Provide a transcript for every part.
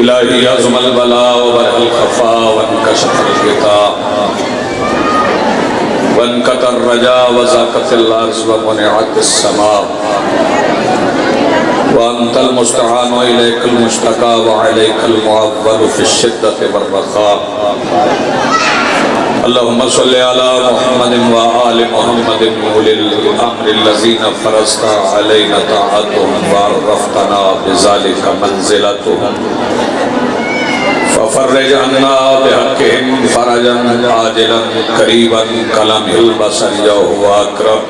इलाही अज़मल बला व बरहल खफा वनकशफल गिता वनकतर रजा व ज़ाक़तिल अर्ज़ व मुनिअतिस समा व अंतल मुस्तआन व इलैकल मुश्तका व अलैकल मुअव्वल फ़िश्शिद्दति वर्रख़ा। अल्लाहुम्मा सल्लि अला मुहम्मदिन व आलि मुहम्मदिन उलिल अम्रिल लज़ीना फ़रज़ता अलैना ताअतुहुम व अर्रफ़तना बिज़ालिका मंज़िलतहुम फ़फ़र्रिज अन्ना बिहक़्क़िहिम फ़रजन आजिलन क़रीबन कलमिल बसर या हुवा अक़रब।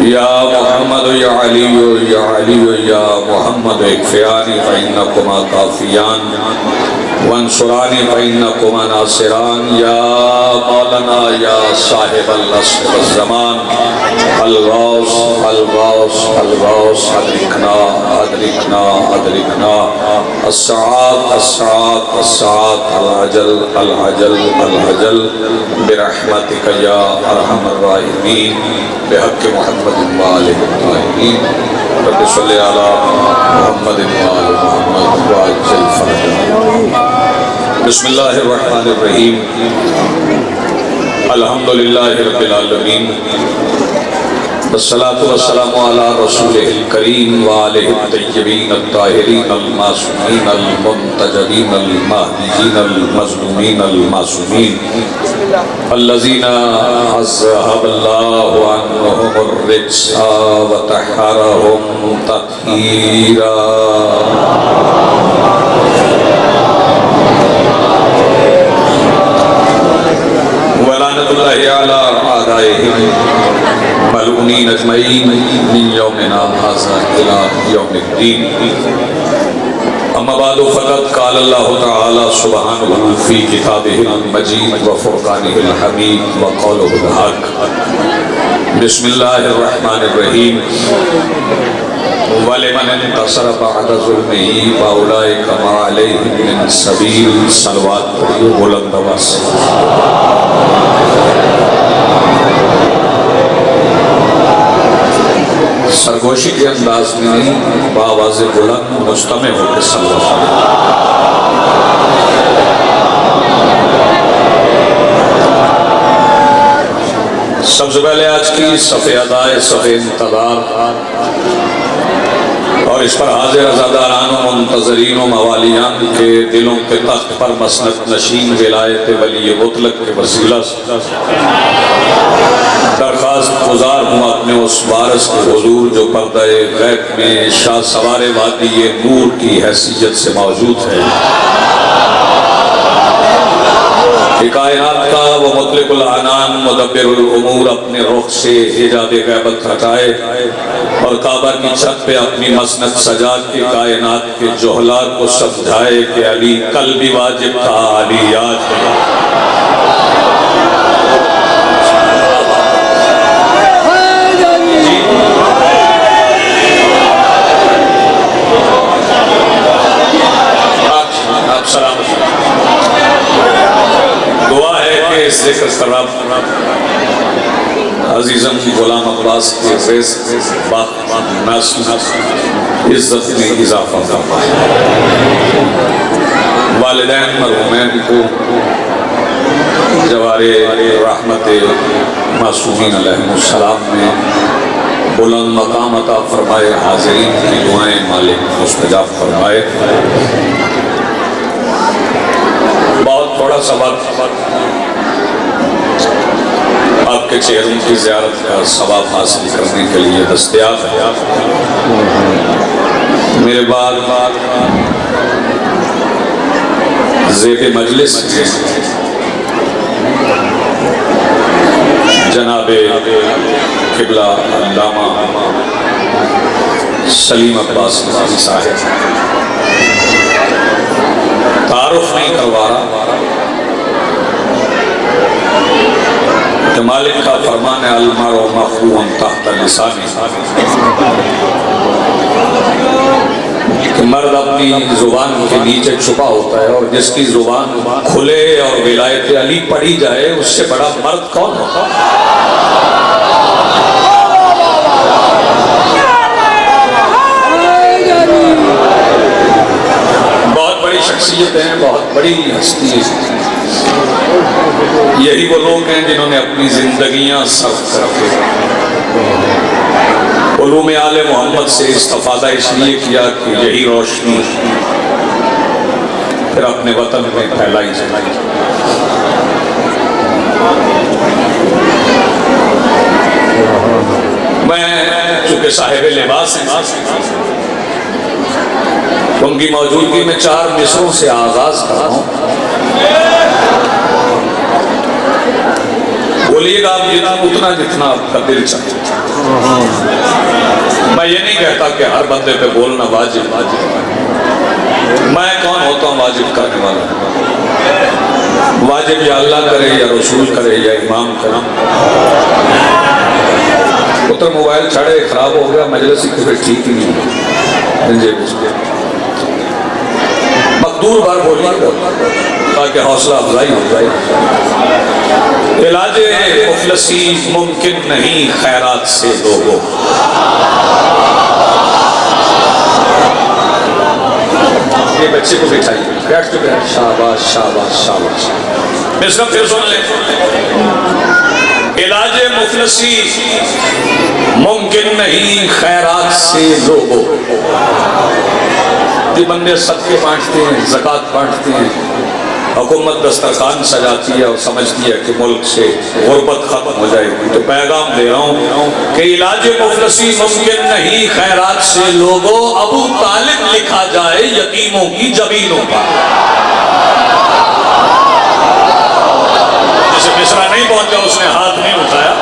या मुहम्मद या अली या मुहम्मद इक्फ़ियानी फ़इन्नकुमा काफ़ियान वंसुरानी फ़इन्नकुमा नासिरान। या मौलाना या साहिबल अस्र वज़्ज़मान अल-गौस अल-गौस अल-गौस अदरिकना अदरिकना अदरिकना अस्सात अस्सात अस्सात अल-अजल अल-अजल अल-अजल बिरहमतिका या अरहमर राहिमीन बिहक़्क़ि मुहम्मदिन व आलिहि ताहिरीन। रब्बि सल्लि अला मुहम्मदिन व आलि मुहम्मद व अज्जिल फ़रजहहुम। बिस्मिल्लाहिर रहमानिर रहीम। अल्हम्दुलिल्लाहि रब्बिल आलमीन वस्सलातु वस्सलामु अला रसूलिहिल करीम व आलिहि तय्यबीन अत्ताहिरीन अल-मासूमीन अल-मुंतजबीन अल-महदीयीन अल-मज़लूमीन अल-मासूमीन अल्लज़ीना अज़हबल्लाहु अन्हुमुर रिज्सा व तह्हरहुम तत्हीरा। वलानतुल्लाहि अला आदाइहिम मलऊनीन अजमईन मिन यौमिना हाज़ा इला यौमिद्दीन। अम्मा बादु फ़क़द क़ाल अल्लाहु तआला सुब्हानहु फ़ी किताबिहिल मजीद व फ़ुरक़ानिहिल हमीद व क़ौलिहिल हक़। बिस्मिल्लाहिर रहमानिर रहीम। वलिमन इंतसर बअद ज़ुल्मिही फ़उलाइका मा अलैहिम मिन सबील। सलवात पढ़िए बुलंद आवाज़ से। सरगोशी के अंदाज में नहीं, बावाज़े बुलंद मुस्तमे होकर सल्लल्लाहु अलैहि वसल्लम। सबसे पहले आज की सफ़े अदाए सफ़े इंतज़ार और इस पर हाजिर अज़ादारान व मुंतज़रीन व मवालियान के दिलों के तख्त पर मसनद नशीन विलायत वली मुतलक के वसीला दरख्वास्त गुजार हूँ अपने उस वारिस के हुजूर जो पर्दे गैब में शाह सवारे वादी ये नूर की हैसियत से मौजूद है। कायनात का वो मुतलिकुल अनान मुदब्बिरुल उमूर अपने रुख से हिजाब गैबत हटाए और काबा की छत पे अपनी मसनद सजा के कायनात के जोहला को समझाए कि अली कल भी वाजिब था, अली आज भी। दुआ है कि इस ज़िक्र शराब अजीज़म गुलाम अब्बास के इज्जत में इजाफा फरमाए। वालिदैन मरहूमैन को जवारे रहमत मासूमीन अलैहिमुस्सलाम में बुलंद मकाम अता फरमाए। हाज़रीन की दुआएं मालिक मुस्तजाब फरमाए। बहुत थोड़ा सा वक्त आपके चेहरों की ज़ियारत का सवाब हासिल करने के लिए दस्तयाब है। मेरे बाद ज़ेब मजलिस जनाबे क़िबला अल्लामा सलीम अब्बास साहिब तारुफ नहीं करवा रहा कि मालिक का फरमान है अलमरउ मखबूअन तहत लिसानी कि मर्द अपनी जुबान के नीचे छुपा होता है और जिसकी जुबान खुले और विलायत अली पढ़ी जाए उससे बड़ा मर्द कौन होता है। बड़ी हस्ती है। यही वो लोग हैं जिन्होंने अपनी जिंदगियां सर्फ करके उलूम आले मोहम्मद से इस्तिफादा इसलिए किया कि यही रोशनी फिर अपने वतन में फैलाई जाए। मैं चूंकि साहिब लिबास हैं, उनकी मौजूदगी में 4 मिसरों से आगाज कर रहा हूं। बोलिएगा आप उतना जितना आपका दिल चाहे। मैं ये नहीं कहता कि हर बंदे पे बोलना वाजिब। मैं कौन होता हूँ वाजिब करने वाला? वाजिब या अल्लाह करे या रसूल करे या इमाम करे। उतर मोबाइल छड़े खराब हो गया, मजलिस की फिर ठीक ही नहीं। मकदूर बार बोलिए ताकि हौसला अफजाई हो जाए। इलाजे मुफलसी मुमकिन नहीं खैरात से लोगों। ये बच्चे को बिठाइए, बैठ के बैठ। शाबाश शाबाश शाबाश। इसका फिर सुन ले। इलाजे मुफलसी मुमकिन नहीं खैरात से लोगों। जो बंदे सदके बांटते हैं, ज़कात बांटते हैं, हुकूमत दस्तरखान सजाती है और समझती है कि मुल्क से गुर्बत खत्म हो जाएगी, तो पैगाम दे रहा हूँ कि इलाजे मुफलसी मुमकिन नहीं खैरात से लोगों। अबू तालिब लिखा जाए यतीमों की जमीनों पर। जिसे मिसरा नहीं पहुंचा उसने हाथ नहीं उठाया,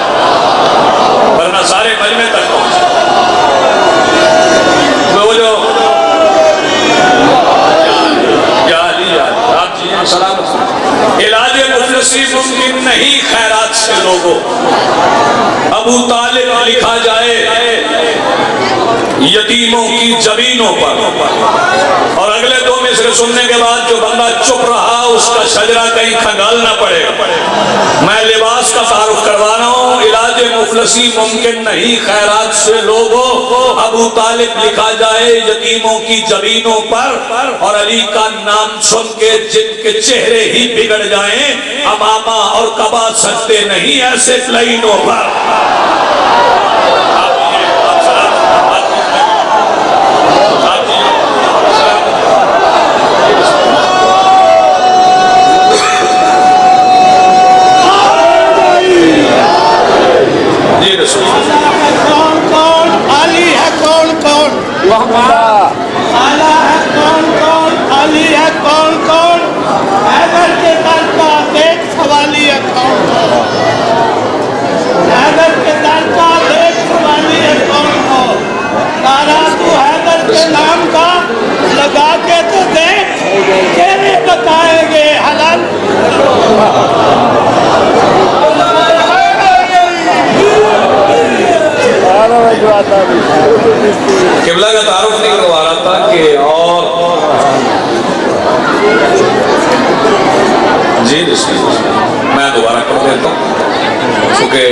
वरना सारे मजमे तक पहुंचे। वो जो इलाजे मुफलसी मुमकिन नहीं खैरात से लोगों। अबू तालिब लिखा जाए यतीमों की जमीनों पर। और अगले 2 मिसरे सुनने के बाद जो बंदा चुप रहा उसका शजरा कहीं खंगाल ना पड़े। मैं लिबास का तारुफ करवा रहा हूँ। इलाजे मुफलसी मुमकिन नहीं खैरात से लोगों। अबू तालिब लिखा जाए यतीमों की जमीनों पर। और अली का नाम सुन के जिनके चेहरे ही बिगड़ जाएं, अमामा और कबा सकते नहीं ऐसे लाइनों पर। कौन कौन अली है, कौन कौन आला है, कौन कौन अली है, कौन कौन हैदर के दर का देख सवाली है, कौन कौन हैदर के दर का देख सवाली है, कौन कौन। नारा तू हैदर के नाम का लगा के तो देख, तेरे बताएंगे हलाल। किबला का तारुफ नहीं करवा रहा था कि और जी मैं दोबारा कर देता हूँ क्योंकि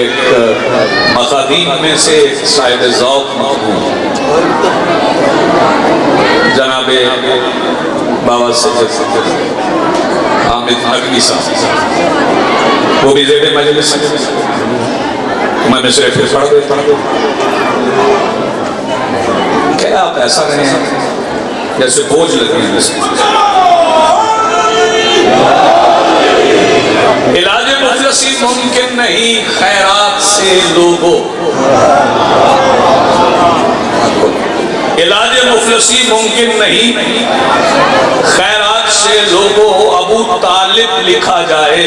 मकादीम में से साहिब ज़ौक़ जनाबे बाबा सैयद हामिद नकवी साहब, वो भी ज़ेरे मजलिस मैं मिसरे फिर पढ़ देता हूँ। क्या आप ऐसा रहे हैं जैसे बोझ लगे हैं? इलाज मुफलसी मुमकिन नहीं खैरात से लोगों। इलाज मुफलसी मुमकिन नहीं खैरात से लोगों। अबू तालिब लिखा जाए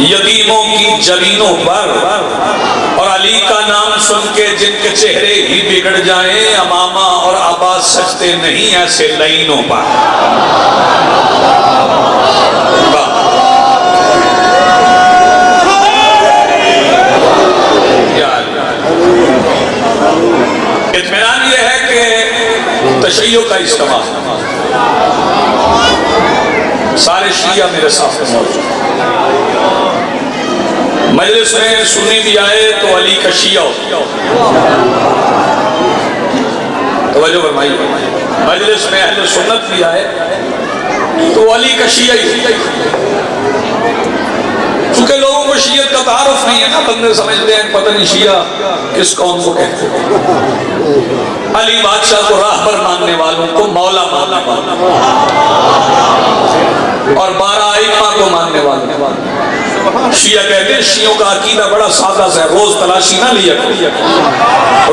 यतीमों की जमीनों पर। और अली का नाम सुन के जिनके चेहरे ही बिगड़ जाएं, अमामा और अब्बास सजते नहीं ऐसे लाइनों पर। इत्मीनान ये है कि तशय्यो का इस्तेमाल सारे शिया मेरे साथ मौजूद। मजलिस में सुन्नी भी आए तो अली का शिया हो। तवज्जो फरमाइए। मजलिस में अहले सुन्नत भी आए तो अली का शिया ही। चूंकि लोगों को शियत का तारुफ नहीं है ना, बंदे समझते हैं पता नहीं शिया किस कौम को कहते हैं। अली बादशाह को राहबर मानने वालों को मौला मानने वालों और 12 आइम्मा को मानने वालों शिया कहते हैं। शियों का अकीदा बड़ा सादा सा है, रोज तलाशी ना लिया करो,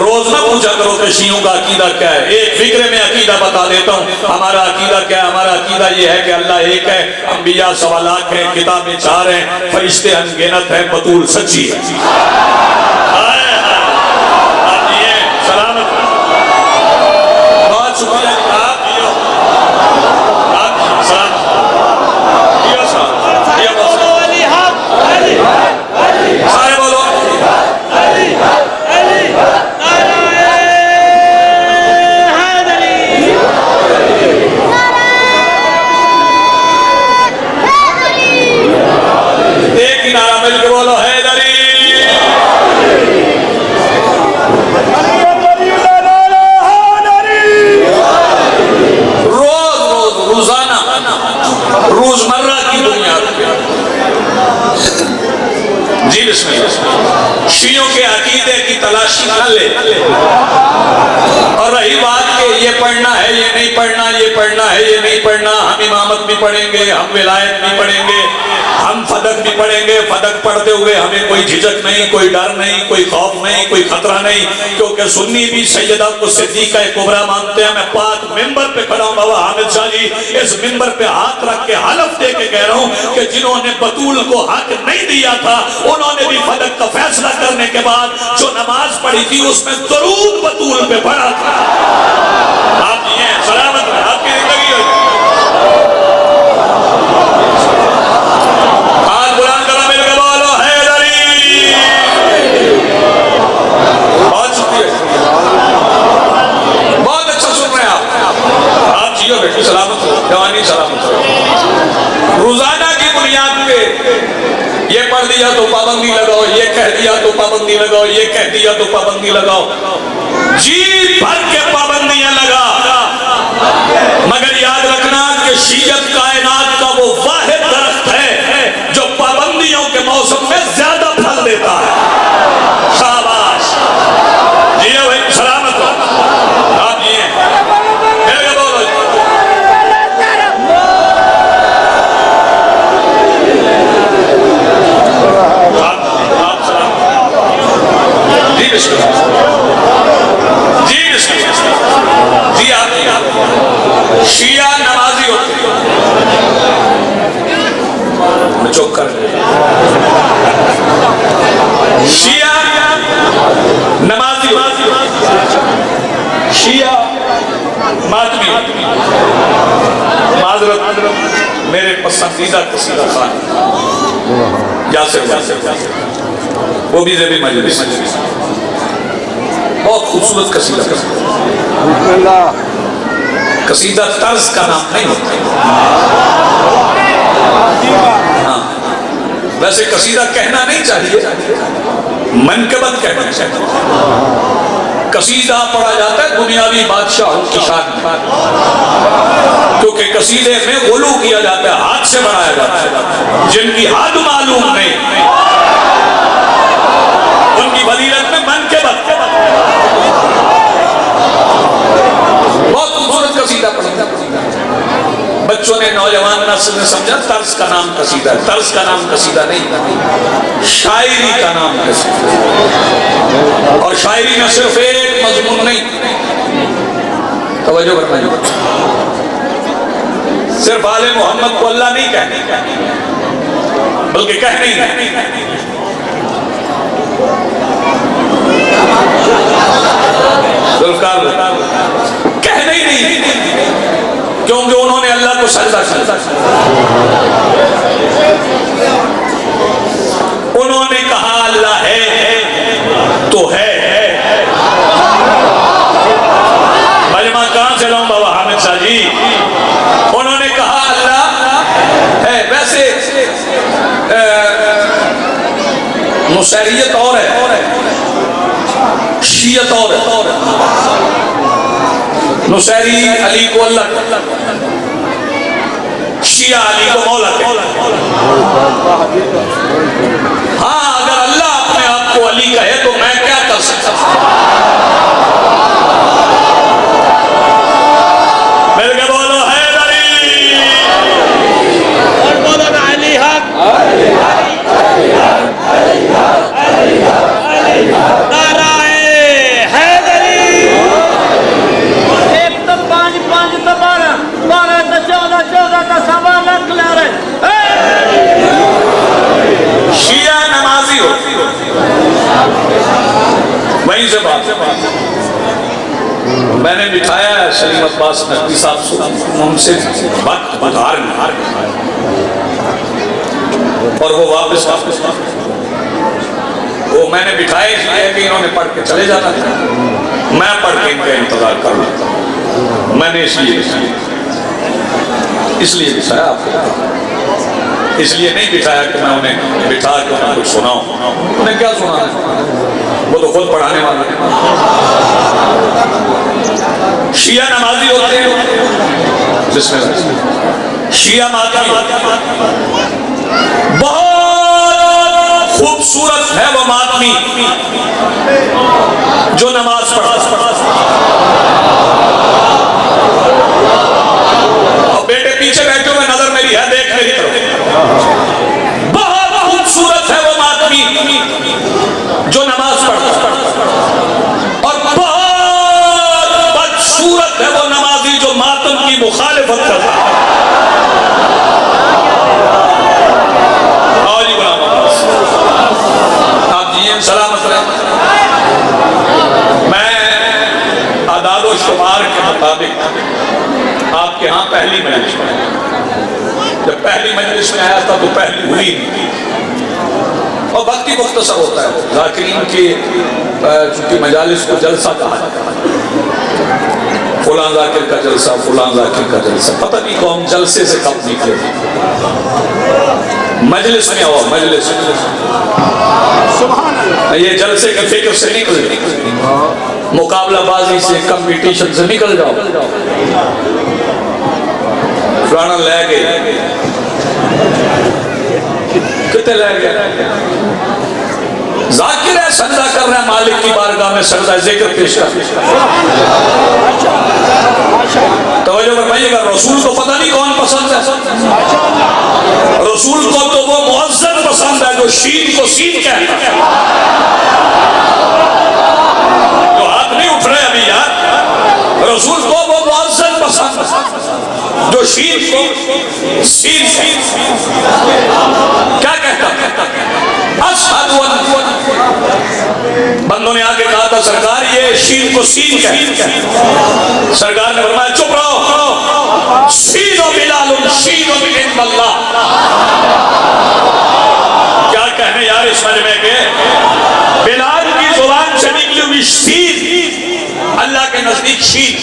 रोज ना पूछा करो कि शियों का अकीदा क्या है। एक फिक्रे में अकीदा बता देता हूँ। हमारा अकीदा क्या है? हमारा अकीदा ये है कि अल्लाह एक है, अंबिया 1.25 लाख है, किताबें 4 हैं, फरिश्ते अनगिनत हैं, बतूल सच्ची है। सलामत बहुत शुक्रिया सारे बोलो एक ही नारा मिलकर बोलो हैदरी। रोजाना रोजमर्रा की दुनिया जी बिस्मिल्लाह शियों के अकीदे की तलाशी न ले। और रही बात कि ये पढ़ना है, ये नहीं पढ़ना, ये पढ़ना है, ये नहीं पढ़ना, हम इमामत भी पढ़ेंगे, हम विलायत भी पढ़ेंगे, हम फदक भी पढ़ेंगे। फदक पढ़ते हुए हमें कोई झिझक नहीं, कोई डर नहीं, कोई खौफ नहीं, कोई खतरा नहीं, क्योंकि सुन्नी भी सैयदा को सिद्दीका कुबरा मानते हैं। मैं पाक मिंबर पे खड़ा हूं बाबा हामिद शाह जी, इस मिंबर पे हाथ रख के हलफ दे के कह रहा हूं कि जिन्होंने बतूल को हक नहीं दिया था उन्होंने भी फदक का फैसला करने के बाद जो नमाज पढ़ी थी उसमें दरूद बतूल पे पढ़ा था। आप ये सलामत आपकी जिंदगी हो। हाथ बुलंद करो, मिलकर बोलो हैदरी। बहुत शुक्रिया, बहुत अच्छा सुन रहे हैं आप जियो बेटी, सलामत हो, जवानी सलामत हो। रोजाना की बुनियाद पे ये पढ़ दिया तो पाबंदी लगाओ, ये कह दिया तो पाबंदी लगाओ, ये कह दिया तो पाबंदी लगाओ, जी भर के पाबंदियां लगा। मगर याद रखना कि शियत कायनात का वो वाहिद दरख्त है जो पाबंदियों के मौसम में ज्यादा फल देता है। शाबाश जी भाई, सलामत हो आप जी बोलो जी बिस्मिल्लाह जी आप शिया नमाजी होते हैं, चौक कर शिया नमाजी शिया मातमी। माजरत मेरे पसंदीदा कसीदा खान यासिर वो भी ज़ेबी मजलिस, बहुत खूबसूरत कसीदा। कसीदा तर्ज का नाम नहीं होता। हाँ, वैसे कसीदा कहना नहीं चाहिए, मनकबत कहना चाहिए। कसीदा पढ़ा जाता है दुनियावी बादशाहों की शान में, क्योंकि कसीदे में गुलू किया जाता है, हाथ से बढ़ाया जाता है। जिनकी हद मालूम नहीं उनकी फजीलत में मनकबत। बहुत खूबसूरत कसीदा पढ़ा। बच्चों ने, नौजवान नस्ल ने समझा तर्ज का नाम कसीदा है। तर्ज का नाम कसीदा नहीं, शायरी का नाम कसीदा। और शायरी में सिर्फ एक मजमून नहीं, तवज्जो करना, सिर्फ आले मोहम्मद को अल्लाह नहीं कहने, बल्कि कहने ही कहने ही नहीं, क्योंकि उन्होंने अल्लाह को सजदा किया। उन्होंने कहा अल्लाह है तो है। मजमा कहां से लाऊं बाबा हामिद शाह जी? उन्होंने कहा अल्लाह है। वैसे मुसैरियत और है, शियत और है। नुसैरी अली को अल्लाह, शिया अली को मौला कहते हैं। हाँ, अगर अल्लाह अपने आप को अली कहे तो मैं क्या कर सकता हूं? मिलके बोलो हैदरी, और बोलो ना अली हक, नाराए हैदरी। एक तो 5 5 तो 12 12 तो 14 14 का 1.25 लाख ले रहे। शिया नमाजी हो, वहीं से बात। मैंने बिठाया है सलीम अब्बास नकवी साहब से, उनसे वक्त उधार और वो वापस वो मैंने बिठाए इसलिए कि इन्होंने पढ़ के चले जाना था, मैं पढ़ के इनका इंतजार कर लेता हूं। मैंने इसलिए बिठाया आपको, इसलिए नहीं बिठाया कि मैं उन्हें बिठा के उन्हें कुछ सुनाऊं। उन्हें क्या सुनाना, वो तो खुद पढ़ाने वाले हैं। शिया नमाजी होते हैं, जिसमें शिया माता बहुत खूबसूरत है वो मातमी जो नमाज पढ़ता। और बेटे पीछे बैठे हुए नजर मेरी है, देख मेरी तरफ। बहुत खूबसूरत है वो मातमी जो नमाज पढ़ता, और बहुत बदसूरत है वो नमाजी जो मातम की मुखालिफत करता। आप जिए सलामत रहे। मैं आदाद शुमार के मुताबिक आपके यहाँ पहली मजलिस में, जब पहली मजलिस में आया था तो पहली हुई नहीं, और वक्त ही मुख्तसर होता है। ज़ाकिरीन की चूंकि मजालिस को जलसा कहा जाता है, फुलां ज़ाकिर का जलसा, फुलां ज़ाकिर का जलसा, पता नहीं कौन जलसे से कब निकले। मजलिस में आओ, मजलिस ये जलसे के फिक्र से निकल, मुकाबलाबाजी से, कंपटीशन से निकल जाओ। फलाना ले गए, कितने ले गए, जाकिर है, सजदा कर रहा है मालिक की बारगाह में, सजदा जिक्र पेश कर। तवज्जो फरमाइएगा, रसूल को पता नहीं कौन पसंद है। रसूल को तो वो मुअज्जन पसंद है जो शीन को सीन कहता है। तो हाथ नहीं उठ रहे अभी यार। रसूल को वो मुअज्जन पसंद है जो शीन को सीन क्या कहता है। बंदों ने आके कहा था सरकार ये शीन को सीन कहता। सरकार ने फरमाया चुप रहो, शीन व बिलाल शीन व बिल्लाह। क्या कहने यार इस मजमे के, बिलाल की जुबान से निकली हुई शीन अल्लाह के नजदीक शीन।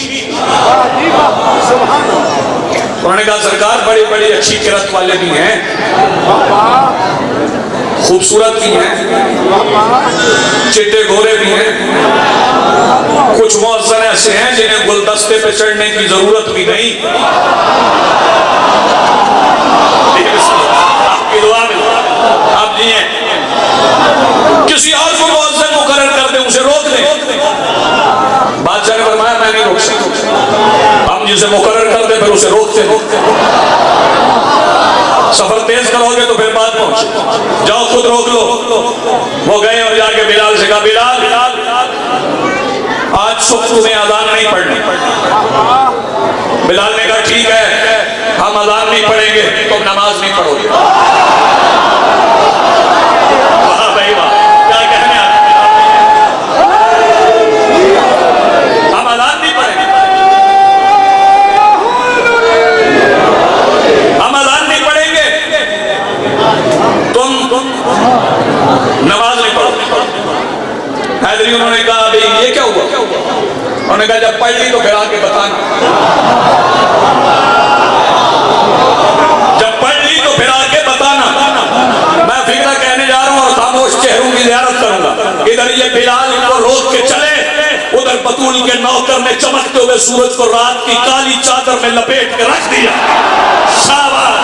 उन्होंने कहा सरकार बड़ी बड़ी अच्छी किरत वाले भी हैं, खूबसूरत भी हैं, चिट्टे गोरे भी हैं, कुछ मुअज्जन ऐसे हैं जिन्हें गुलदस्ते पे चढ़ने की जरूरत भी नहीं। आपकी दुआ में आप जिए, किसी और को मुअज्जन मुकर्रर कर दे, उसे रोक दे। बादशाह ने फरमाया मैं नहीं रोक सकता, हम जिसे मुकर्रर कर दे फिर उसे रोकते। सफर तेज करोगे तो फिर बात पहुंचे, जाओ खुद रोक लो। वो गए और जाके बिलाल से कहा बिलाल आज सुबह तुम्हें अजान नहीं पढ़नी। बिलाल ने कहा ठीक है हम अजान नहीं पढ़ेंगे, तुम नमाज नहीं पढ़ोगे। वाह भाई वाह, क्या कहने आते, हम अजान नहीं पढ़ेंगे, हम अजान नहीं पढ़ेंगे, तुम नमाज नहीं पढ़ोगे। हैदरी उन्होंने कहा अभी ये क्या हुआ? उन्होंने कहा जब पढ़ ली तो फिर आके बताना, जब पढ़ ली तो फिर आके बताना। मैं फिक्र कहने जा रहा हूँ और खामोश चेहरों की ज़ियारत करूंगा। इधर ये बिलाल को रोक के चले, उधर बतूल के नौकर ने चमकते हुए सूरज को रात की काली चादर में लपेट के रख दिया। शाबाश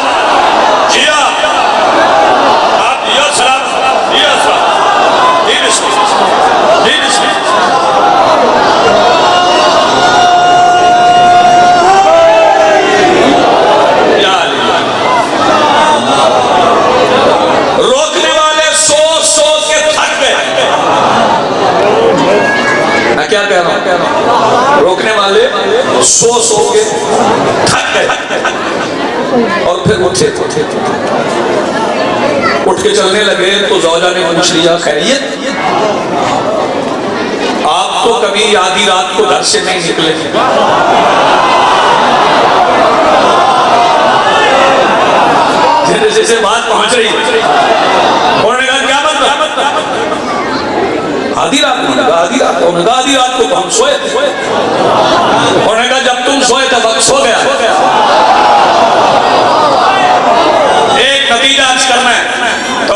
जिया, आप जिया सलाम, जिया सलाम, दिन रोकने वाले सोच सोच के थक गए। मैं क्या कह रहा हूं, रोकने वाले सोच सोच के थक गए और फिर उठ के चलने लगे। तो जौजा ने पूछ लिया, खैरियत? आप तो कभी आधी रात को घर से नहीं निकले। जैसे बात पहुंच रही, उन्होंने कहा क्या मतलब? आधी रात को? आधी रात को? आधी रात को हम सोए थे। उन्होंने कहा जब तुम सोए थे वक्त सो गया। एक नतीजा आज करना है, तो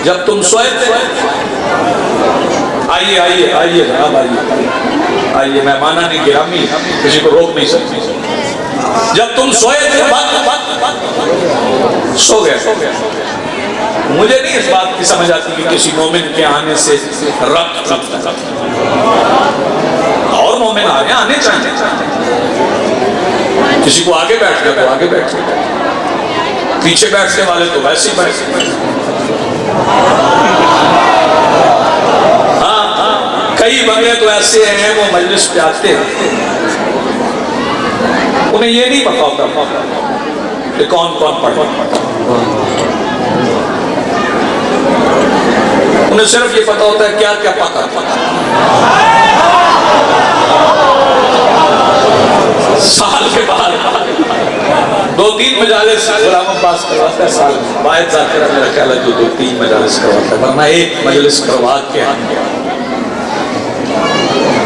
जब तुम सोए थे, आइए आइए आइए जनाब आइए आइए, मेहमाना नहीं गिरामी, किसी को रोक नहीं सकती। जब तुम सोए थे सो गए। मुझे नहीं इस बात की समझ आती कि किसी मोमिन के आने से रब्त और मोमिन आने चाहिए। किसी को आगे बैठ गया तो आगे बैठ गया, पीछे बैठने वाले तो वैसे ही बैठ। हाँ, कई बंदे तो ऐसे हैं वो मजलिस पे आते हैं, उन्हें ये नहीं पता होता कि कौन कौन पढ़ता। उन्हें सिर्फ ये पता होता है क्या क्या पता। साल के बाद 2-3 मजालिस गुलाम अब्बास करवाता है, साल बायत ज़ाकिरा मेरा ख्याल है जो 2-3 मजालिस करवाता है, वरना एक मजलिस करवा के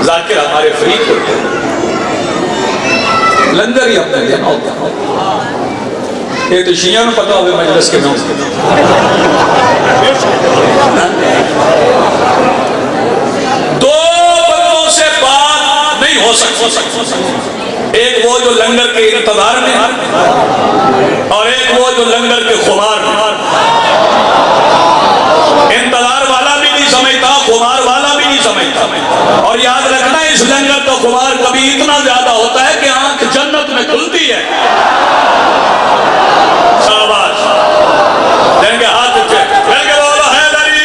ज़ाकिर हमारे फ्री होते हैं। लंगर ही अपने देना होता है। ये तो शिया में पता होगा मजलिस के नाम। दो बंदों से बात नहीं हो सकती, एक वो जो लंगर के इंतजार में और एक वो जो लंगर के खुमार में। इंतजार वाला भी नहीं समझता, खुमार वाला भी नहीं समझता। और याद रखना, इस लंगर का खुमार कभी इतना ज्यादा होता है कि आंख जन्नत में खुलती है। शाबाश, देंगे हाथ उठे, देंगे बोलो हैदरी।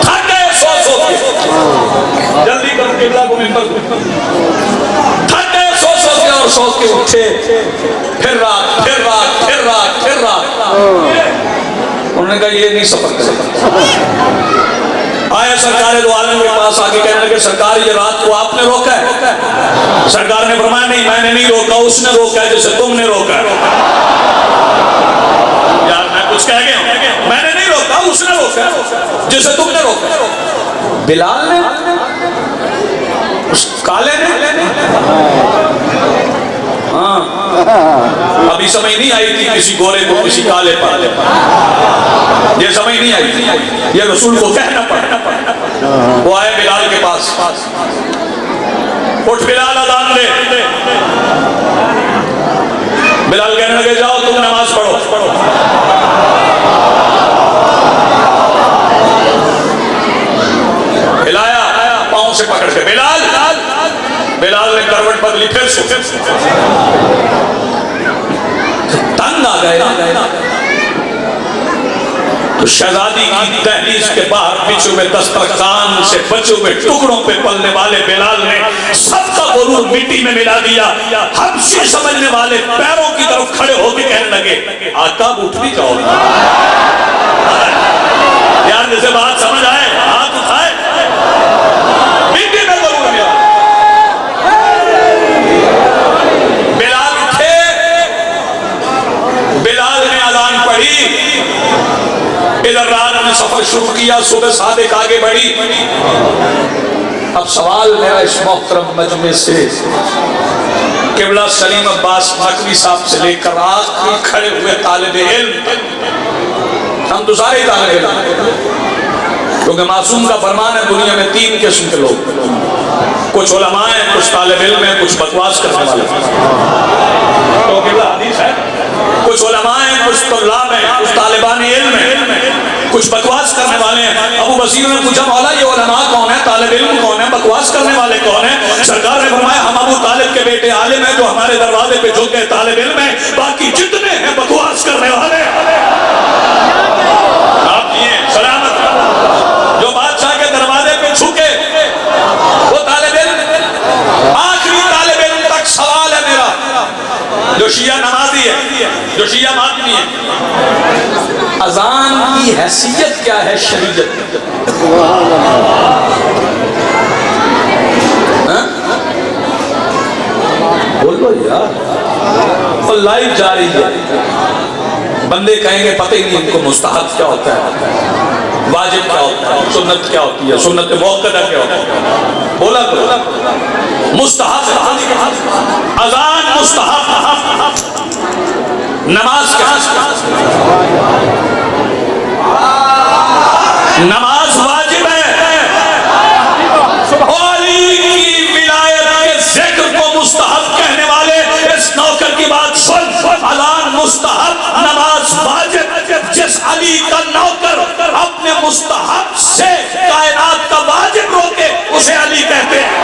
थक गए सो के, जल्दी करो किबला को मिंबर को। थक गए सो के और सो के उठे, फिर रात फिर रात फिर रात फिर रात। उन्होंने कहा ये नहीं सफर करेगा। आए सरकार दो आलम के पास आके कहने लगे, सरकार ये रात को आपने रोका है? सरकार ने फरमाया नहीं, मैंने नहीं रोका, उसने रोका है जैसे तुमने रोका है। यार मैं कुछ कह गया, मैंने नहीं रोका, उसने रोका है जैसे तुमने रोका। बिलाल ने, उस काले ने, हाँ अभी समझ नहीं आई थी किसी गोरे को किसी काले पर, ये समझ नहीं आई थी, ये रसूल को कहना पड़ा। वो आए बिलाल के पास, उठ बिलाल अजान दे। बिलाल कहने लगे जाओ तुम नमाज पढ़ो। हिलाया पांव से पकड़ के, बिलाल। बिलाल ने करवट बदली, फिर सो। तंग आ गए तो शहजादी की दहलीज के बाहर बिछे हुए दस्तरखान से बचे हुए टुकड़ों पे पलने वाले बिलाल ने सबका गुरूर मिट्टी में मिला दिया। हबशी समझने वाले पैरों की तरफ खड़े होकर कहने लगे, आका उठ भी जाओ यार, जैसे बात समझ आए, हाथ उठाए, मिट्टी में गुरूर मिला। बिलाल उठे, बिलाल ने अज़ान पढ़ी, इधर रात में सफर शुरू किया, सुबह सादिक आगे बढ़ी। अब सवाल मेरा इस मोहतरम मजमे से, किबला सलीम अब्बास नकवी साहब से लेकर आखिरी खड़े हुए तालिब इल्म, हम तो सारे तालिब इल्म, क्योंकि मासूम का फरमान है दुनिया में 3 किस्म के लोग, कुछ उलमा हैं, कुछ तालिब इल्म हैं, कुछ बकवास करने वाले। तो केवल हदीस है, कुछ उलमा हैं, कुछ तुल्लाब हैं, कुछ तालिबान इल्म हैं, कुछ बकवास करने वाले हैं। अबू बसीर ने पूछा मौला ये उलमा कौन है, तालिब इल्म कौन है, बकवास करने वाले कौन है? सरकार ने फरमाया हम अबू तालिब के बेटे आलिम हैं जो हमारे दरवाजे पे झुके तालिब इल्म है, बाकी जितने हैं बकवास करने वाले। आप ये सलामत जो बादशाह के दरवाजे पे झुके वो तालिब इल्म। आखिरी तालिब इल्म तक सवाल है मेरा, जो शिया नमाजी है, जो शिया मातमी है, अजान की हैसियत क्या है शरीयत? बोलो यार, और लाइव जा रही है, बंदे कहेंगे पता ही नहीं इनको मुस्तहब क्या होता है, वाजिब क्या होता है, सुन्नत क्या होती है, सुन्नत मुअक्कदा क्या होता है। बोला तो मुस्तहब, अजान मुस्तहब, नमाज क्या, नमाज वाजिब है। अली की विलायत के जिक्र को मुस्तहब कहने वाले इस नौकर की बात सुन, अजान मुस्तहब, नमाज वाजिब। जिस अली का नौकर अपने मुस्तहब से कायनात का वाजिब रोके उसे अली कहते हैं।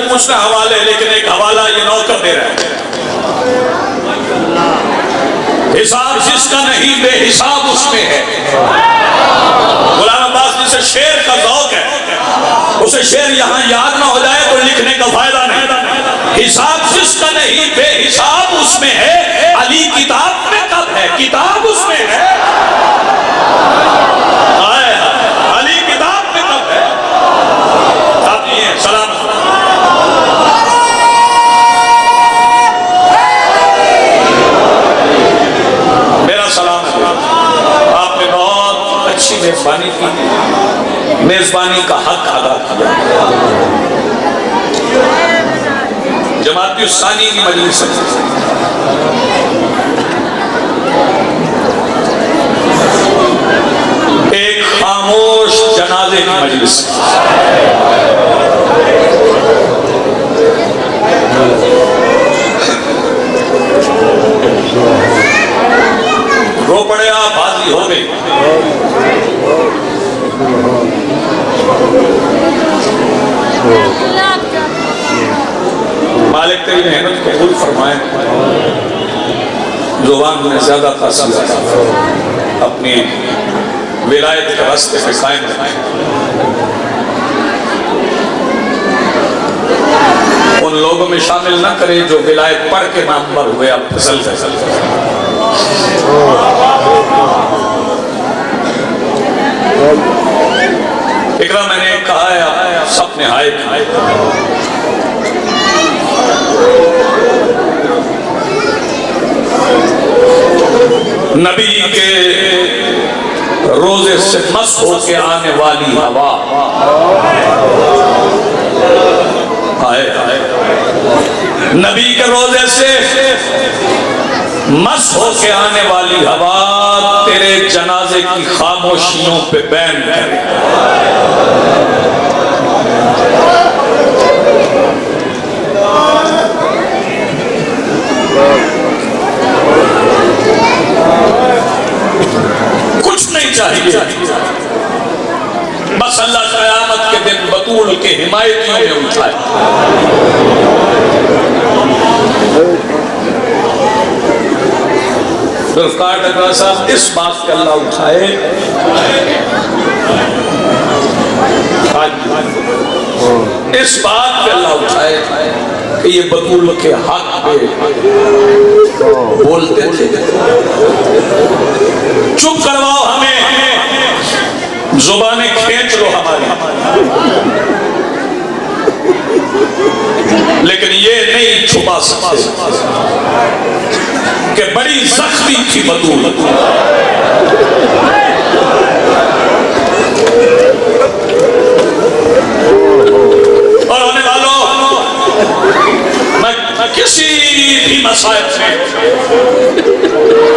पूछना हवाले, लेकिन एक हवाला ये नौकर दे रहा है, हिसाब जिसका नहीं बेहिसाब उसमें है। गुलाम अब्बास जिसे शेर का शौक है, उसे शेर यहाँ याद ना हो जाए तो लिखने का फायदा नहीं। हिसाब जिसका नहीं बेहिसाब उसमें है, अली किताब में कब है, किताब उसमें है। अली किताब में कब है? साथ ही है सलाम। मेजबानी की, मेजबानी का हक अदा किया। जमात उस्तानी की मजलिस एक खामोश जनाजे की मजलिस, रो पड़े आप, बाजी हो गई। मालिक तेरी मेहनत कबूल फरमाए, जुबान में ज्यादा तासीर अपनी विलायत के रास्ते पे कायम रखाए। उन लोगों में शामिल न करे जो विलायत पढ़ के नामवर हुए, अब फिसल गए। इकरा मैंने कहा है सपने आए, नबी के रोजे से मस्त होके आने वाली हवा, नबी के रोजे से मस्त होके आने वाली हवा तेरे जनाजे की खामोशियों पे बैन करे। कुछ नहीं चाहिए, बस अल्लाह क़यामत के दिन बतूल के हिमायतियों में उठाए। जुल्फकार डगरा साहब इस बात का अल्लाह उठाए, इस बात का अल्लाह उठाए कि ये बतूल के हक पे बोलते थे। चुप करवाओ हमें, जुबानें खींच लो हमारी, लेकिन ये नहीं छुपा सकते कि बड़ी जख्मी थी बतूल। और होने वालों, मैं किसी भी मसाइल में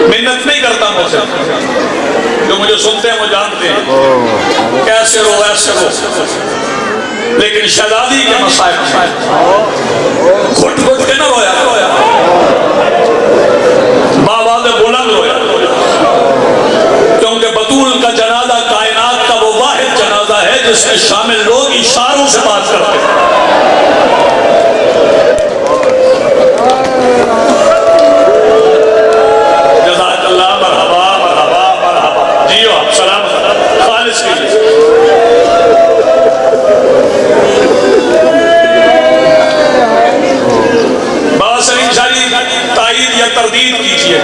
मिन्नत नहीं करता मुझसे, जो मुझे सुनते हैं वो जानते हैं कैसे रो ऐसे रो, लेकिन शहजादी के मसाइल घुट घुट के ना रोया, बावाज़ बुलंद रोया, क्योंकि बतूल का जनाजा कायनात का वो वाहिद जनाजा है जिसमें शामिल लोग इशारों से बात करते हैं। जज़ाकल्लाह, मरहबा मरहबा मरहबा, जियो आप सलाम खालिस के लिए। ताईद या तरदीद कीजिए,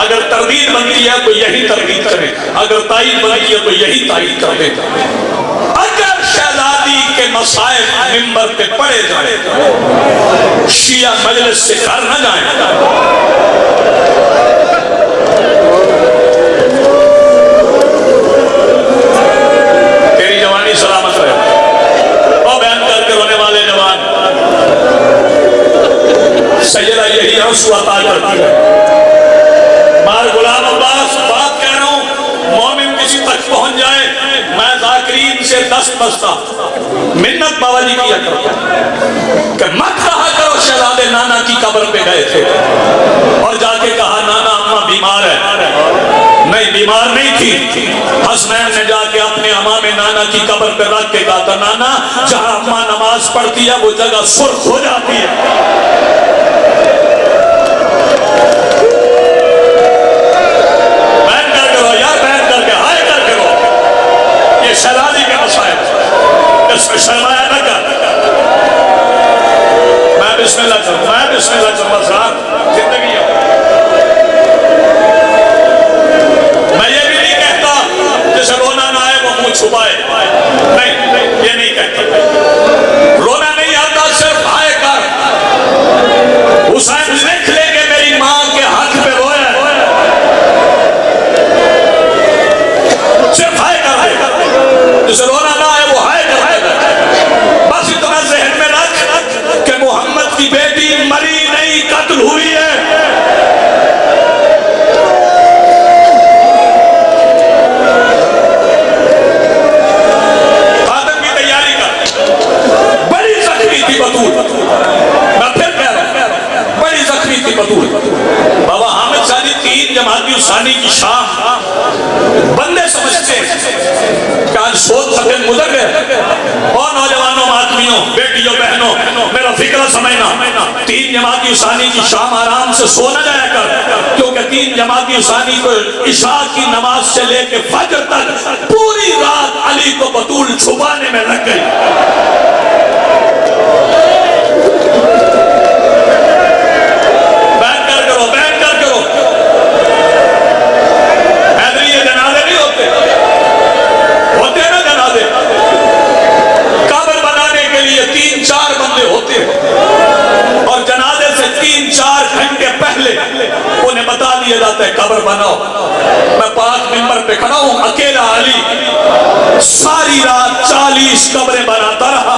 अगर तरदीद बनती है तो यही तरदीद करें, अगर ताईद बनती है तो यही ताईद कर दें। अगर शहजादी के मसाइल मिंबर पे पड़े जाए, शिया मजलिस से घर न जाए, तेरी जवानी सलामत रहे। और बयान करके रोने वाले जवान, सैयदा यही आंसू अता करती है। मार गुलाम अब्बास बात कह रहा हूं, मोमिन किसी तक पहुंच जाए, मैं जाकिरीन से 10 बस्ता मिन्नत बाबाजी किया करता कि मत कहा करो शहजादे नाना की कब्र पे गए थे और जाके कहा नाना अम्मा बीमार है। नहीं, बीमार नहीं थी। हसनैन ने जाके अपने अम्मा में नाना की कब्र पे रख के कहा था, नाना जहां अम्मा नमाज पढ़ती है वो जगह सुर्ख हो जाती है। शहजादी के मसाइल, इसमें शर्माया न कर। मैं बिस्मिल्लाह करूं, मैं बिस्मिल्लाह करूं, बस जिंदगी है। मैं ये भी नहीं कहता जैसे रोना ना आए वो मुंह छुपाए, नहीं, ये नहीं कहता। रोना नहीं आता, सिर्फ आए कर। हुसैन लिख लेंगे मेरी माँ के हक पे रोया, सिर्फ आए कर, जिसे रोना ना आए वो हाय कर। बस इतना ज़हन में रख कि मोहम्मद की बेटी मरी नहीं, कत्ल हुई है। खातम की तैयारी कर। बड़ी जख्मी थी बतूल, मैं फिर कह रहा हूं, बड़ी जख्मी थी बतूल। बाबा हामिद सानी 3 जमाती सानी की शाम बंदे समझते हैं कि आज सोच सके गुजर गए। और नौजवानों, आदमियों, बेटियों, बहनों, मेरा फिक्र समझना, 3 जमाती सानी की शाम आराम से सो न जाया कर, क्योंकि 3 जमाती सानी को इशा की नमाज से लेके फजर तक पूरी रात अली को बतूल छुपाने में लग गई। कब्र बनाओ। मैं पाक मिंबर पे खड़ा हूं, अकेला अली सारी रात 40 कब्रें बनाता रहा,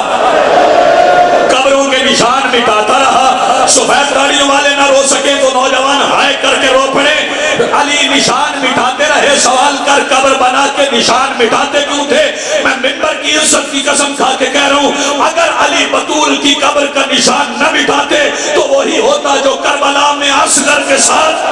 कब्रों के निशान मिटाता रहा। सफेद दाढ़ियों वाले ना रो सके तो नौजवान हाय करके रो पड़े। अली निशान मिटाते रहे, सवाल कर कब्र बना के निशान मिटाते क्यों थे? मैं मिंबर की इज्जत की कसम खा के कह रहा हूं, अगर अली बतूल की कब्र का निशान न मिटाते तो वही होता जो करबला में असगर के साथ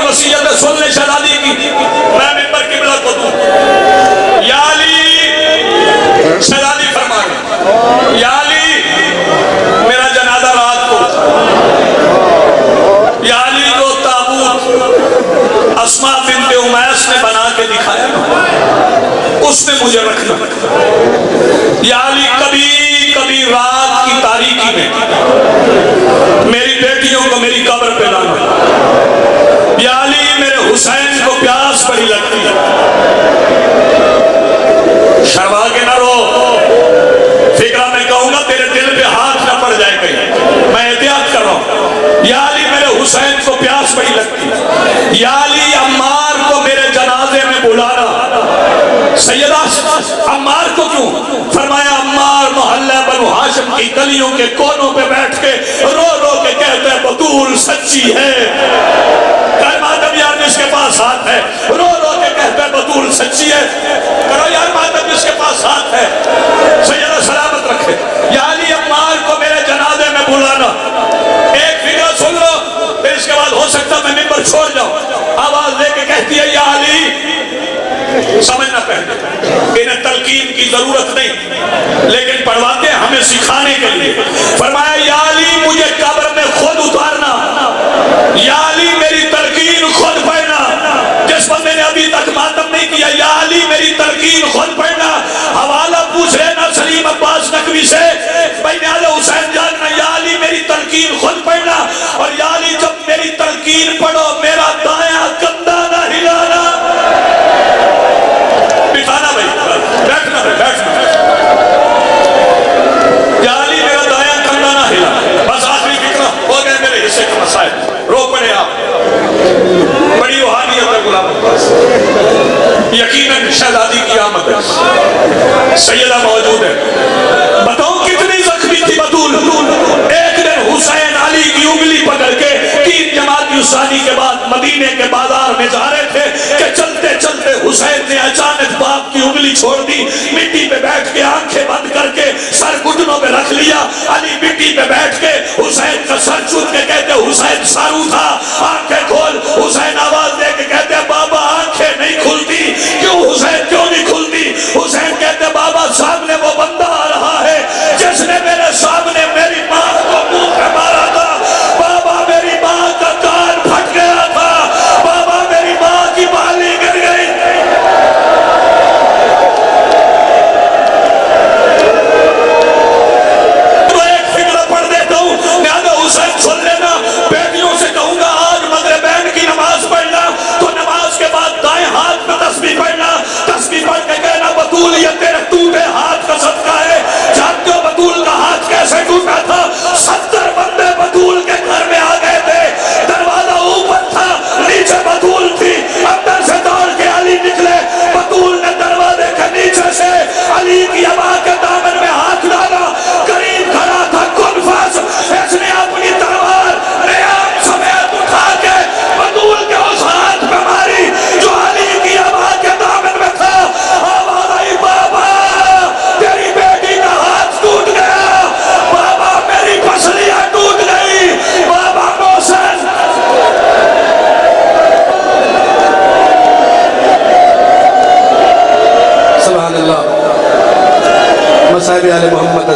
वसीयत सुन ले शहजादी की, मैं मिंबर किबला को दूं। या अली, शहजादी फरमा रहे, या अली मेरा जनाजा रात को, या अली को ताबूत अस्मा बिन्ते उमैस ने बना के दिखाया, उसने मुझे रखना। या अली कभी कभी रात की तारीकी में मेरी बेटियों को मेरी कब्र पे लाना। या अली मेरे हुसैन को प्यास बड़ी लगती है, शर्मा के ना रो, फिक्रा में कहूंगा तेरे दिल पे हाथ न पड़ जाए कहीं, मैं एहतियात कर रहा हूं। या अली मेरे हुसैन को प्यास बड़ी लगती है। या अली अम्मार को मेरे जनाजे में बुलाना। सैयदा अम्मार को क्यों? फरमाया अम्मार मोहल्ला बनु हाशिम की गलियों के कोनों पे बैठ के रो रो के कहते हैं बतूल सच्ची है। मातम यार जिसके पास हाथ है, रो रो के कहते हैं बतूल सच्ची है। करो यार मातम जिसके पास हाथ है, सैयदा सलामत रखे। या अली अम्मार को मेरे जनाजे में बुलाना। एक फिक्र सुन लो, फिर इसके बाद हो सकता मैं मिंबर छोड़ जाऊं। आवाज लेके कहती है या अली, समझना पहले, इन्हें तलकीन की जरूरत नहीं, लेकिन पढ़वाते हैं हमें सिखाने के लिए। फरमाया या अली मुझे कब्र में खुद उतारना। या अली मेरी तलकीन खुद पढ़ना। जिस बंदे ने अभी तक मातम नहीं किया, या अली मेरी तलकीन खुद पढ़ना। हवाला पूछ लेना सलीम अब्बास नकवी से, भाई हुसैन जानना। या अली मेरी तलकीन खुद पढ़ना। और या अली जब मेरी तलकीन पढ़ो मेरा दाया कंधा ना हिलाना। बिठाना भाई, बैठना भाई, बैठना। या अली मेरा दाया कंधा ना हिला। बस आखिरी फिक्र हो गए मेरे हिस्से का मसाइल। रो पड़े आप, बड़ी रूहानियत है गुलाम अब्बास। यकीनन शहजादी की आमद है, सैयदा मौजूद है। बताओ कितनी जख्मी थी बतूल। एक दिन हुसैन अली की उंगली पकड़ के 3 जमात युसानी के बाद मदीने के बाजार में जा रहे थे कि चलते चलते हुसैन ने अचानक बाप की उंगली छोड़ दी। मिट्टी पे बैठ के आंखें बंद करके सर घुटनों पे रख लिया। अली मिट्टी पे बैठ के हुसैन का सर चूम के कहते हुसैन सारू था, आंखें खोल। हुसैन आवाज दे के कहते बाबा आंखें नहीं खुलती। क्यों हुसैन, क्यों नहीं खुलती? हुसैन कहते बाबा सामने वो बंदा आ रहा है जिसने मेरे सामने मेरी मां को मुंह पे मारा था। बाबा मेरी मां का कान फट गया था। बाबा मेरी मां की बाली गिर गई। तो एक फिक्र पढ़ देता हूं, न्यादा हुसैन सुन लेना। बेटियों से कहूंगा आज मगरिबैन की नमाज पढ़ना, तो नमाज के बाद दाएं हाथ में तस्बीह पढ़ना। तस्बीह पढ़ के कहना बतूल ये तेरे टूटे हाथ का सदका है। जानते हो बतूल का हाथ कैसे टूटा था? 70 बंदे बतूल के घर में आ गए थे। दरवाजा ऊपर था, नीचे बतूल थी। अंदर से दौड़ के अली निकले। बतूल ने दरवाजे के नीचे से अली की अबा के दामन में हाथ डाला। करीब खड़ा था कुनफास, इसने अपनी तलवार रियाब समेत उठा के बतूल के उस हाथ पे मारी जो अली की अबा के दामन में था। आवाज आई बाबा तेरी बेटी का हाथ टूट गया। बाबा मेरी पसलियां टूट गई। बाबा मोहसिन सुभान अल्लाह। मसाइब आले मोहम्मद